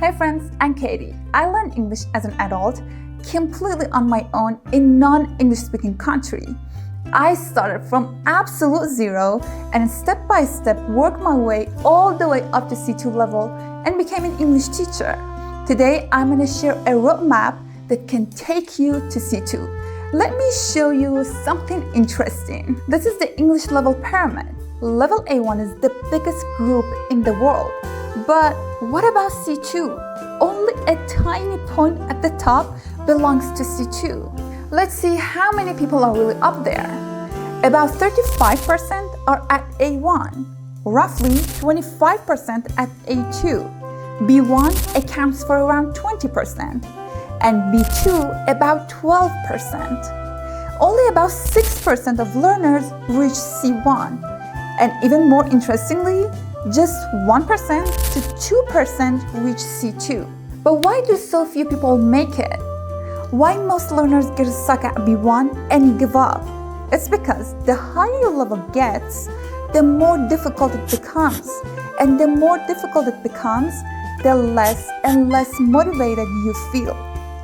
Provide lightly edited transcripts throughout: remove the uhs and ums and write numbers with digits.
Hey friends, I'm Katie. I learned English as an adult, completely on my own in non-English speaking country. I started from absolute zero and step by step worked my way all the way up to C2 level and became an English teacher. Today, I'm going to share a roadmap that can take you to C2. Let me show you something interesting. This is the English level pyramid. Level A1 is the biggest group in the world. But what about C2? Only a tiny point at the top belongs to C2. Let's see how many people are really up there. About 35% are at A1, roughly 25% at A2. B1 accounts for around 20%, and B2 about 12%. Only about 6% of learners reach C1, and even more interestingly, just 1% to 2% reach C2. But why do so few people make it? Why most learners get stuck at B1 and give up? It's because the higher your level gets, the more difficult it becomes. And the more difficult it becomes, the less and less motivated you feel.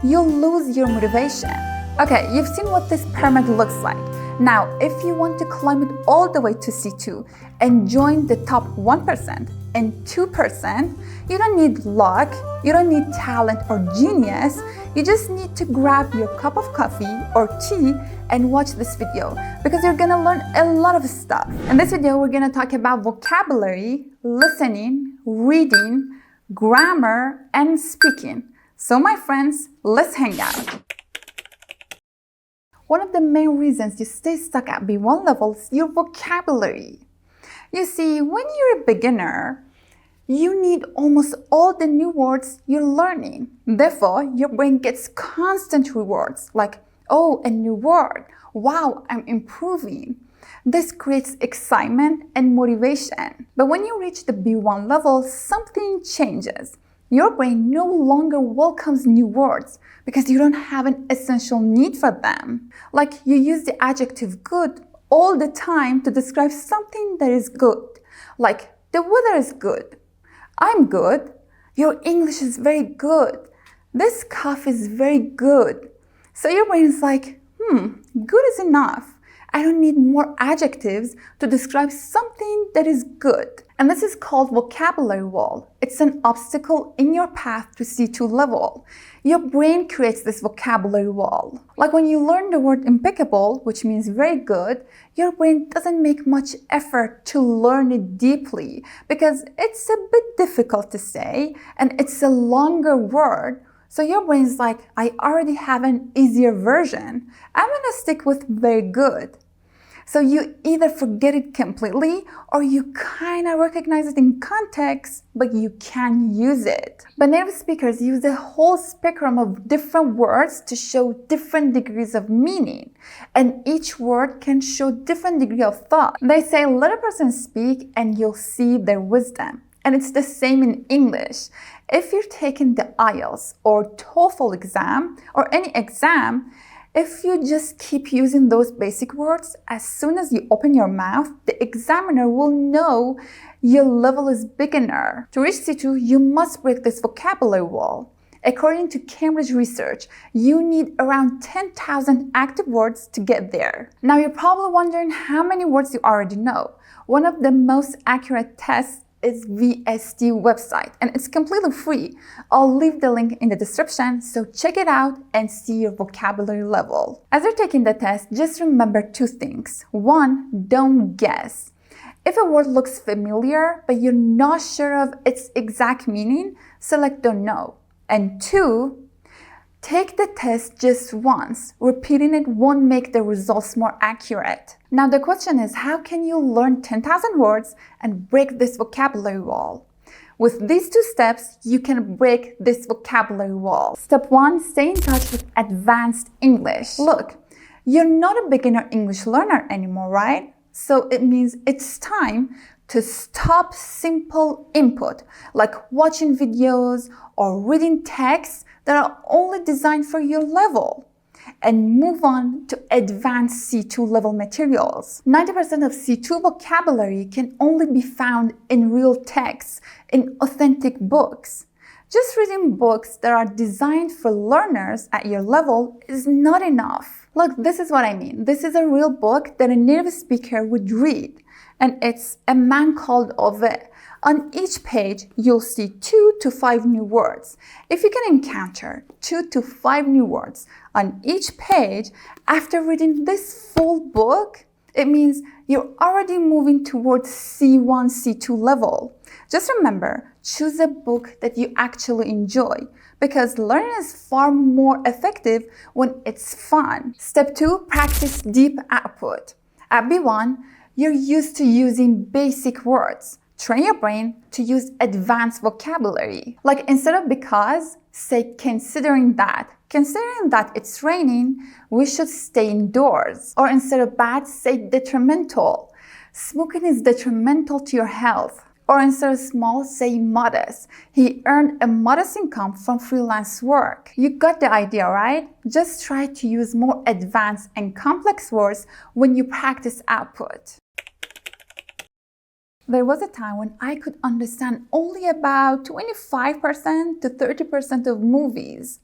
You'll lose your motivation. Okay, you've seen what this pyramid looks like. Now, if you want to climb it all the way to C2 and join the top 1% and 2%, you don't need luck, you don't need talent or genius, you just need to grab your cup of coffee or tea and watch this video because you're gonna learn a lot of stuff. In this video, we're gonna talk about vocabulary, listening, reading, grammar, and speaking. So my friends, let's hang out. One of the main reasons you stay stuck at B1 level is your vocabulary. You see, when you're a beginner, you need almost all the new words you're learning. Therefore, your brain gets constant rewards like, oh, a new word. Wow, I'm improving. This creates excitement and motivation. But when you reach the B1 level, something changes. Your brain no longer welcomes new words because you don't have an essential need for them. Like you use the adjective good all the time to describe something that is good. Like the weather is good. I'm good. Your English is very good. This coffee is very good. So your brain is like, good is enough. I don't need more adjectives to describe something that is good. And this is called vocabulary wall. It's an obstacle in your path to C2 level. Your brain creates this vocabulary wall. Like when you learn the word impeccable, which means very good, your brain doesn't make much effort to learn it deeply because it's a bit difficult to say and it's a longer word. So your brain's like, I already have an easier version. I'm gonna stick with very good. So you either forget it completely or you kind of recognize it in context, but you can't use it. But native speakers use a whole spectrum of different words to show different degrees of meaning. And each word can show different degree of thought. They say, let a person speak and you'll see their wisdom. And it's the same in English. If you're taking the IELTS or TOEFL exam or any exam, if you just keep using those basic words, as soon as you open your mouth, the examiner will know your level is beginner. To reach C2, you must break this vocabulary wall. According to Cambridge research, you need around 10,000 active words to get there. Now you're probably wondering how many words you already know. One of the most accurate tests is VST website and it's completely free. I'll leave the link in the description, so check it out and see your vocabulary level. As you're taking the test, just remember two things. One, don't guess. If a word looks familiar but you're not sure of its exact meaning, select don't know. And two, take the test just once. Repeating it won't make the results more accurate. Now the question is, how can you learn 10,000 words and break this vocabulary wall? With these two steps, you can break this vocabulary wall. Step 1, stay in touch with advanced English. Look, you're not a beginner English learner anymore, right? So it means it's time to stop simple input, like watching videos or reading texts that are only designed for your level, and move on to advanced C2 level materials. 90% of C2 vocabulary can only be found in real texts, in authentic books. Just reading books that are designed for learners at your level is not enough. Look, this is what I mean. This is a real book that a native speaker would read, and it's A Man Called Ove. On each page, you'll see 2 to 5 new words. If you can encounter 2 to 5 new words on each page after reading this full book, it means you're already moving towards C1, C2 level. Just remember, choose a book that you actually enjoy, because learning is far more effective when it's fun. Step 2, practice deep output. At B1, you're used to using basic words. Train your brain to use advanced vocabulary. Like instead of because, say considering that. Considering that it's raining, we should stay indoors. Or instead of bad, say detrimental. Smoking is detrimental to your health. Or instead of small, say modest. He earned a modest income from freelance work. You got the idea, right? Just try to use more advanced and complex words when you practice output. There was a time when I could understand only about 25% to 30% of movies.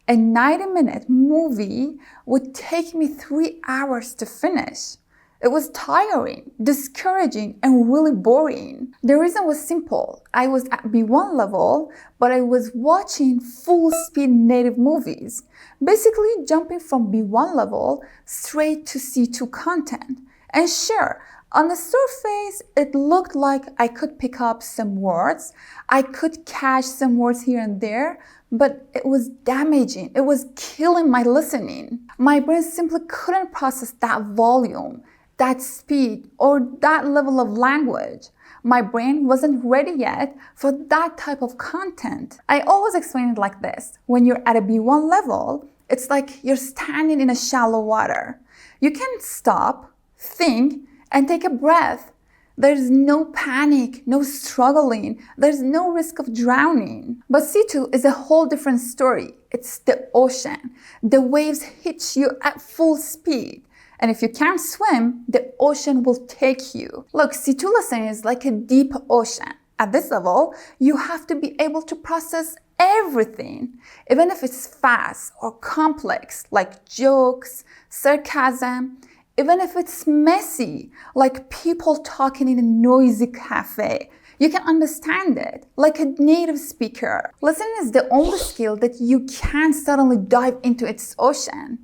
A 90-minute movie would take me 3 hours to finish. It was tiring, discouraging, and really boring. The reason was simple. I was at B1 level, but I was watching full-speed native movies, basically jumping from B1 level straight to C2 content. And sure, on the surface, it looked like I could pick up some words. I could catch some words here and there, but it was damaging. It was killing my listening. My brain simply couldn't process that volume, that speed, or that level of language. My brain wasn't ready yet for that type of content. I always explain it like this. When you're at a B1 level, it's like you're standing in a shallow water. You can stop, think, and take a breath. There's no panic, no struggling, there's no risk of drowning. But C2 is a whole different story. It's the ocean. The waves hit you at full speed. And if you can't swim, the ocean will take you. Look, C2 listening is like a deep ocean. At this level, you have to be able to process everything, even if it's fast or complex, like jokes, sarcasm, even if it's messy, like people talking in a noisy cafe. You can understand it, like a native speaker. Listening is the only skill that you can suddenly dive into its ocean.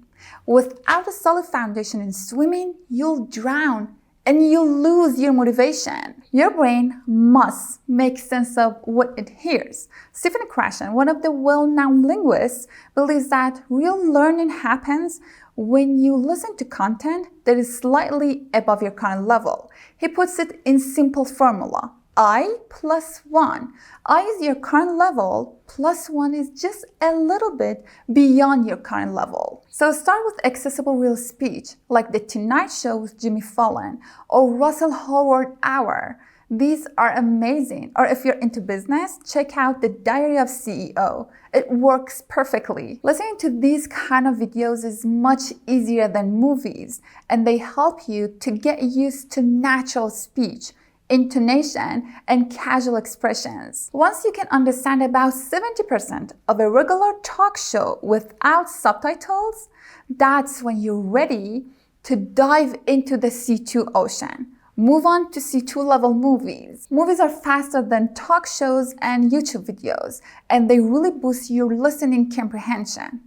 Without a solid foundation in swimming, you'll drown and you'll lose your motivation. Your brain must make sense of what it hears. Stephen Krashen, one of the well-known linguists, believes that real learning happens when you listen to content that is slightly above your current level. He puts it in simple formula. I plus 1. I is your current level, plus 1 is just a little bit beyond your current level. So start with accessible real speech, like The Tonight Show with Jimmy Fallon or Russell Howard Hour. These are amazing. Or if you're into business, check out The Diary of CEO. It works perfectly. Listening to these kind of videos is much easier than movies, and they help you to get used to natural speech, intonation, and casual expressions. Once you can understand about 70% of a regular talk show without subtitles, that's when you're ready to dive into the C2 ocean. Move on to C2 level movies. Movies are faster than talk shows and YouTube videos, and they really boost your listening comprehension.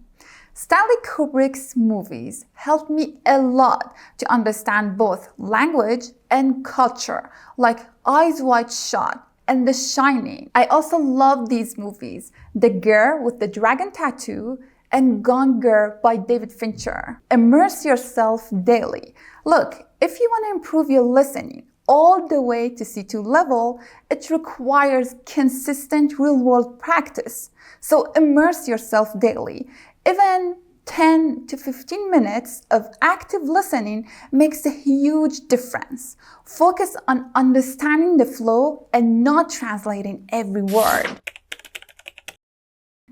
Stanley Kubrick's movies helped me a lot to understand both language and culture, like Eyes Wide Shut and The Shining. I also love these movies, The Girl with the Dragon Tattoo and Gone Girl by David Fincher. Immerse yourself daily. Look, if you want to improve your listening all the way to C2 level, it requires consistent real-world practice. So immerse yourself daily. Even 10 to 15 minutes of active listening makes a huge difference. Focus on understanding the flow and not translating every word.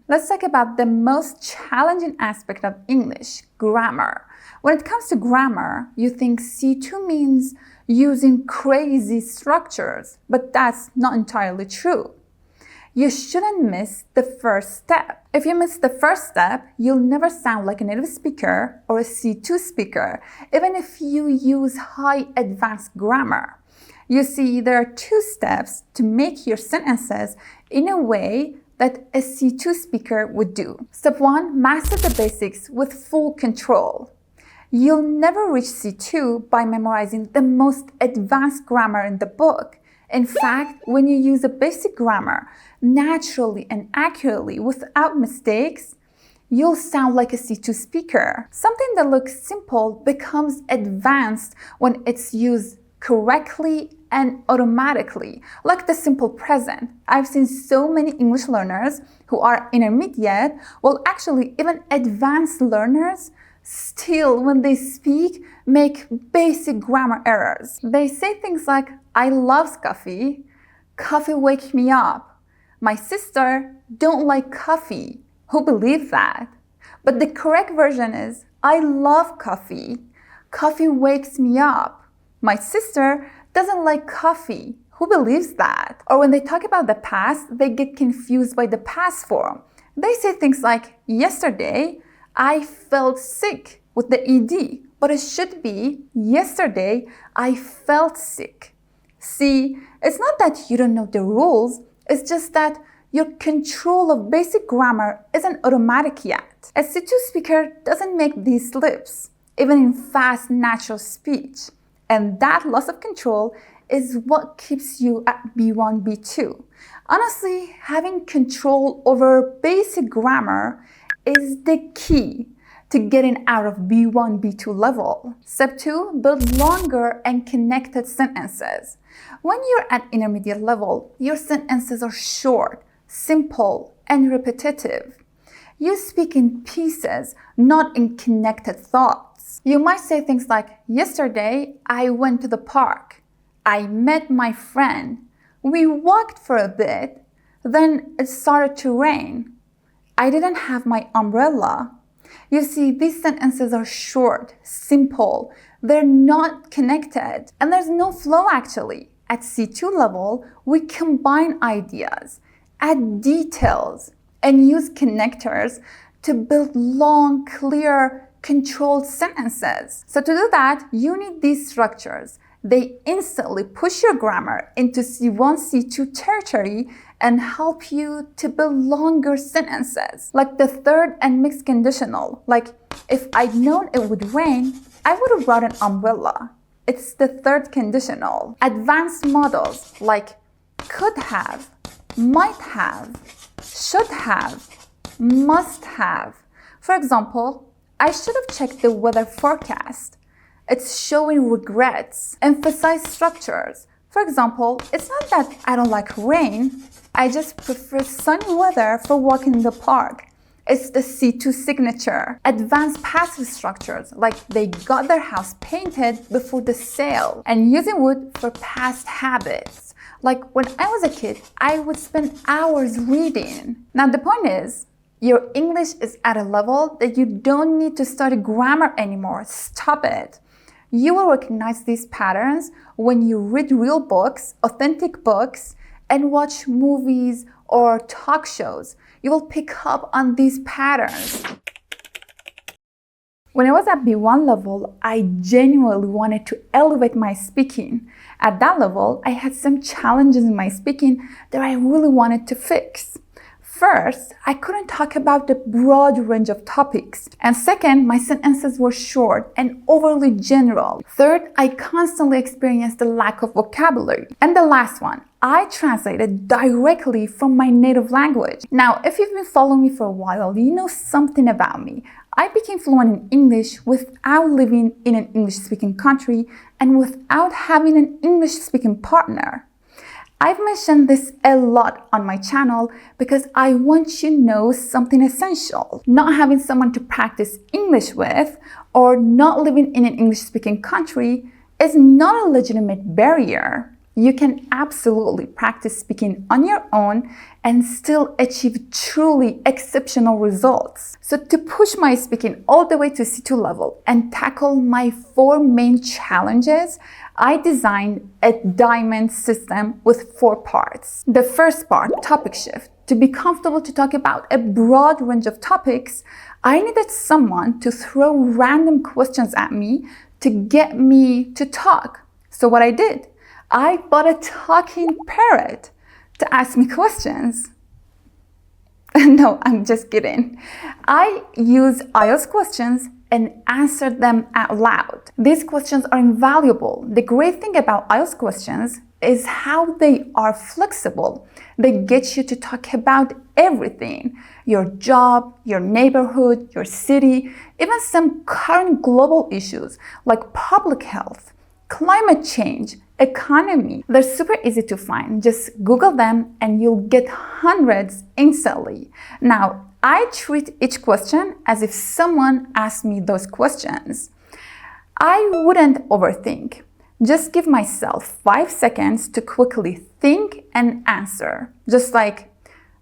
Let's talk about the most challenging aspect of English, grammar. When it comes to grammar, you think C2 means using crazy structures, but that's not entirely true. you shouldn't miss the first step. If you miss the first step, you'll never sound like a native speaker or a C2 speaker, even if you use high advanced grammar. You see, there are 2 steps to make your sentences in a way that a C2 speaker would do. Step 1, master the basics with full control. You'll never reach C2 by memorizing the most advanced grammar in the book. In fact, when you use a basic grammar naturally and accurately without mistakes, you'll sound like a C2 speaker. Something that looks simple becomes advanced when it's used correctly and automatically, like the simple present. I've seen so many English learners who are intermediate, well, actually even advanced learners, still when they speak make basic grammar errors. They say things like, I love coffee, coffee wakes me up. My sister don't like coffee. Who believes that? But the correct version is, I love coffee, coffee wakes me up. My sister doesn't like coffee. Who believes that? Or when they talk about the past, they get confused by the past form. They say things like, yesterday, I felt sick with the ED, but it should be, yesterday, I felt sick. See, it's not that you don't know the rules, it's just that your control of basic grammar isn't automatic yet. A C2 speaker doesn't make these slips, even in fast, natural speech. And that loss of control is what keeps you at B1, B2. Honestly, having control over basic grammar is the key to getting out of B1, B2 level. Step 2, build longer and connected sentences. When you're at intermediate level, your sentences are short, simple, and repetitive. You speak in pieces, not in connected thoughts. You might say things like, yesterday I went to the park. I met my friend. We walked for a bit. Then it started to rain. I didn't have my umbrella. You see, these sentences are short, simple. They're not connected. And there's no flow actually. At C2 level, we combine ideas, add details, and use connectors to build long, clear, controlled sentences. So to do that, you need these structures. They instantly push your grammar into C1, C2 territory and help you to build longer sentences. Like the third and mixed conditional. Like, if I'd known it would rain, I would have brought an umbrella. It's the third conditional. Advanced models like could have, might have, should have, must have. For example, I should have checked the weather forecast. It's showing regrets. Emphasize structures. For example, it's not that I don't like rain. I just prefer sunny weather for walking in the park. It's the C2 signature. Advanced passive structures, like they got their house painted before the sale. And using would for past habits. Like when I was a kid, I would spend hours reading. Now the point is, your English is at a level that you don't need to study grammar anymore. Stop it. You will recognize these patterns when you read real books, authentic books, and watch movies or talk shows. You will pick up on these patterns. When I was at B1 level, I genuinely wanted to elevate my speaking. At that level, I had some challenges in my speaking that I really wanted to fix. First, I couldn't talk about the broad range of topics. And second, my sentences were short and overly general. Third, I constantly experienced the lack of vocabulary. And the last one, I translated directly from my native language. Now, if you've been following me for a while, you know something about me. I became fluent in English without living in an English-speaking country and without having an English-speaking partner. I've mentioned this a lot on my channel because I want you to know something essential. Not having someone to practice English with or not living in an English-speaking country is not a legitimate barrier. You can absolutely practice speaking on your own and still achieve truly exceptional results. So to push my speaking all the way to C2 level and tackle my 4 main challenges, I designed a diamond system with 4 parts. The first part, topic shift. To be comfortable to talk about a broad range of topics, I needed someone to throw random questions at me to get me to talk. So what I did, I bought a talking parrot to ask me questions. No, I'm just kidding. I use IELTS questions and answer them out loud. These questions are invaluable. The great thing about IELTS questions is how they are flexible. They get you to talk about everything: your job, your neighborhood, your city, even some current global issues like public health, climate change, economy. They're super easy to find. Just Google them and you'll get hundreds instantly. Now, I treat each question as if someone asked me those questions. I wouldn't overthink. Just give myself 5 seconds to quickly think and answer. Just like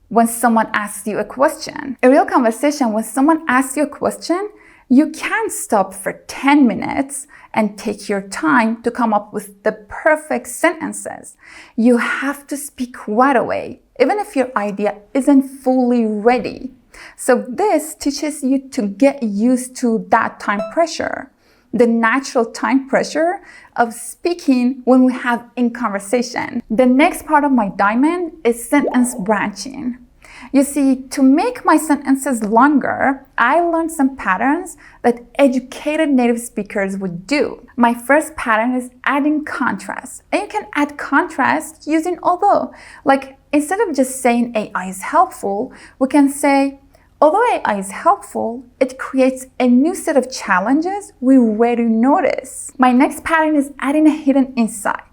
when someone asks you a question. A real conversation, when someone asks you a question, you can't stop for 10 minutes and take your time to come up with the perfect sentences. You have to speak right away, even if your idea isn't fully ready. So this teaches you to get used to that time pressure, the natural time pressure of speaking when we have in conversation. The next part of my diamond is sentence branching. You see, to make my sentences longer, I learned some patterns that educated native speakers would do. My first pattern is adding contrast. And you can add contrast using although. Like, instead of just saying AI is helpful, we can say, although AI is helpful, it creates a new set of challenges we rarely notice. My next pattern is adding a hidden insight.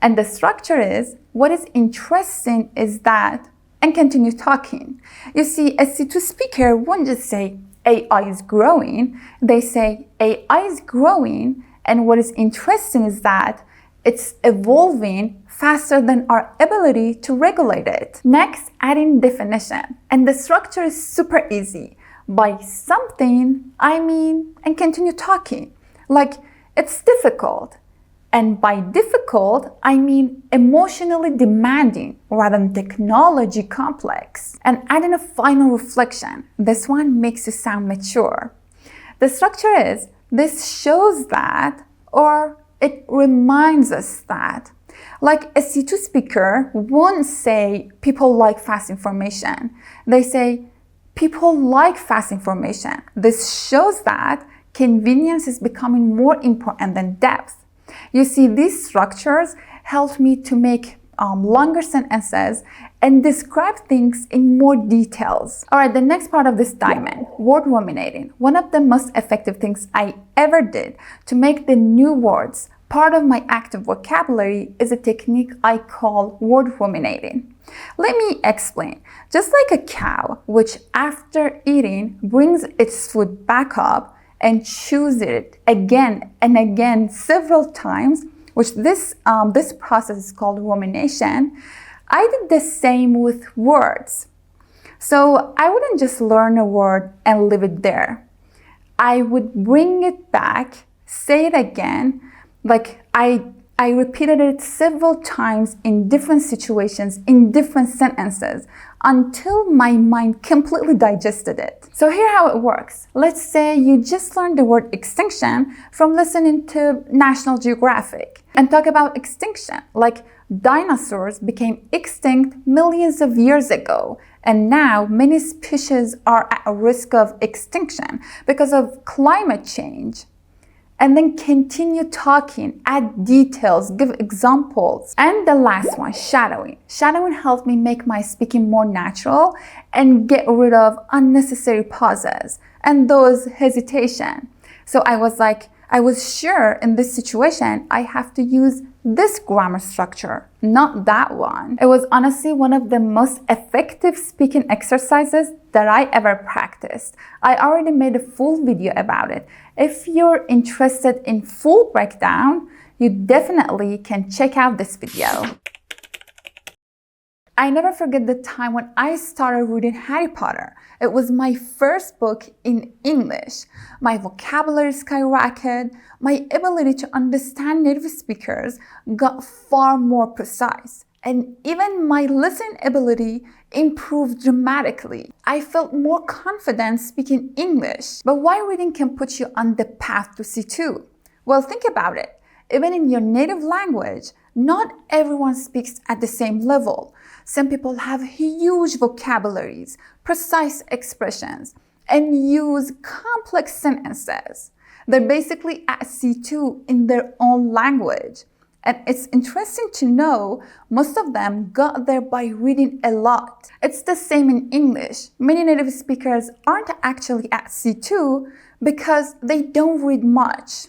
And the structure is, what is interesting is that, and continue talking. You see, a C2 speaker won't just say AI is growing. They say AI is growing, and what is interesting is that it's evolving faster than our ability to regulate it. Next, adding definition. And the structure is super easy. By something, I mean, and continue talking. Like, it's difficult. And by difficult, I mean emotionally demanding rather than technology complex. And adding a final reflection. This one makes you sound mature. The structure is, this shows that, or it reminds us that. Like, a C2 speaker won't say people like fast information. They say people like fast information. This shows that convenience is becoming more important than depth. You see, these structures help me to make longer sentences and describe things in more details. All right, the next part of this diamond, word ruminating. One of the most effective things I ever did to make the new words part of my active vocabulary is a technique I call word ruminating. Let me explain. Just like a cow, which after eating brings its food back up and chews it again and again several times, which this process is called rumination, I did the same with words. So I wouldn't just learn a word and leave it there. I would bring it back, say it again, like I repeated it several times in different situations, in different sentences, until my mind completely digested it. So here's how it works. Let's say you just learned the word extinction from listening to National Geographic and talk about extinction, like dinosaurs became extinct millions of years ago, and now many species are at a risk of extinction because of climate change. And then continue talking, add details, give examples. And the last one, shadowing. Shadowing helped me make my speaking more natural and get rid of unnecessary pauses and those hesitation. So I was sure in this situation, I have to use this grammar structure, not that one. It was honestly one of the most effective speaking exercises that I ever practiced. I already made a full video about it. If you're interested in full breakdown, you definitely can check out this video. I never forget the time when I started reading Harry Potter. It was my first book in English. My vocabulary skyrocketed. My ability to understand native speakers got far more precise. And even my listening ability improved dramatically. I felt more confident speaking English. But why reading can put you on the path to C2? Well, think about it. Even in your native language, not everyone speaks at the same level. Some people have huge vocabularies, precise expressions, and use complex sentences. They're basically at C2 in their own language. And it's interesting to know most of them got there by reading a lot. It's the same in English. Many native speakers aren't actually at C2 because they don't read much.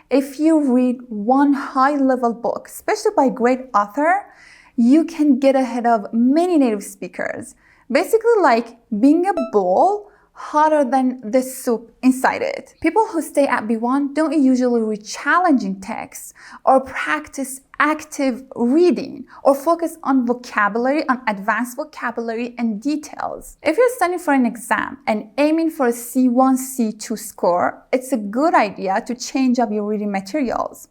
If you read one high-level book, especially by a great author, you can get ahead of many native speakers. Basically like being a bowl hotter than the soup inside it. People who stay at B1 don't usually read challenging texts or practice active reading or focus on vocabulary, on advanced vocabulary and details. If you're studying for an exam and aiming for a C1, C2 score, it's a good idea to change up your reading materials.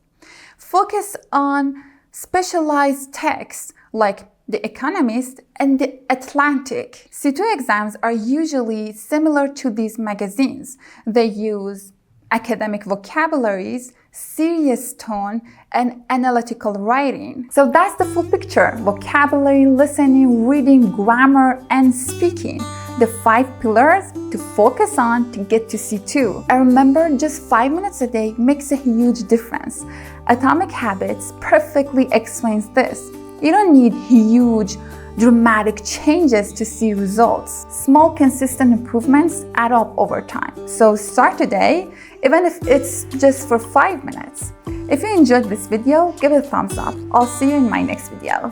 Focus on specialized texts like The Economist and The Atlantic. C2 exams are usually similar to these magazines. They use academic vocabularies, serious tone, and analytical writing. So that's the full picture: vocabulary, listening, reading, grammar, and speaking. The 5 pillars to focus on to get to C2. And remember, just 5 minutes a day makes a huge difference. Atomic Habits perfectly explains this. You don't need huge, dramatic changes to see results. Small, consistent improvements add up over time. So start today, even if it's just for 5 minutes. If you enjoyed this video, give it a thumbs up. I'll see you in my next video.